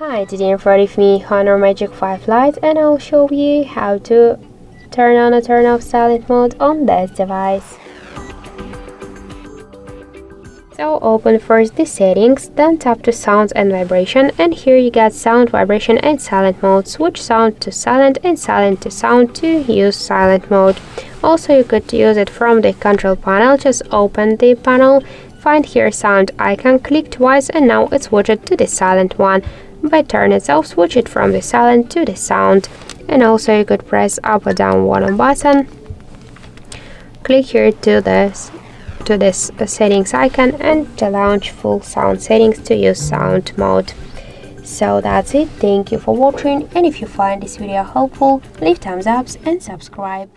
Hi, today in front of me HONOR Magic5 Lite, and I'll show you how to turn on or turn off silent mode on this device. So open first the settings, then tap to sound and vibration, and here you get sound, vibration and silent mode. Switch sound to silent and silent to sound to use silent mode. Also you could use it from the control panel. Just open the panel, find here sound icon, click twice and now it's switched to the silent one. By turn itself, switch it from the silent to the sound. And also you could press up or down one button. Click here to this settings icon and to launch full sound settings to use sound mode. So that's it. Thank you for watching, and if you find this video helpful, leave thumbs up and subscribe.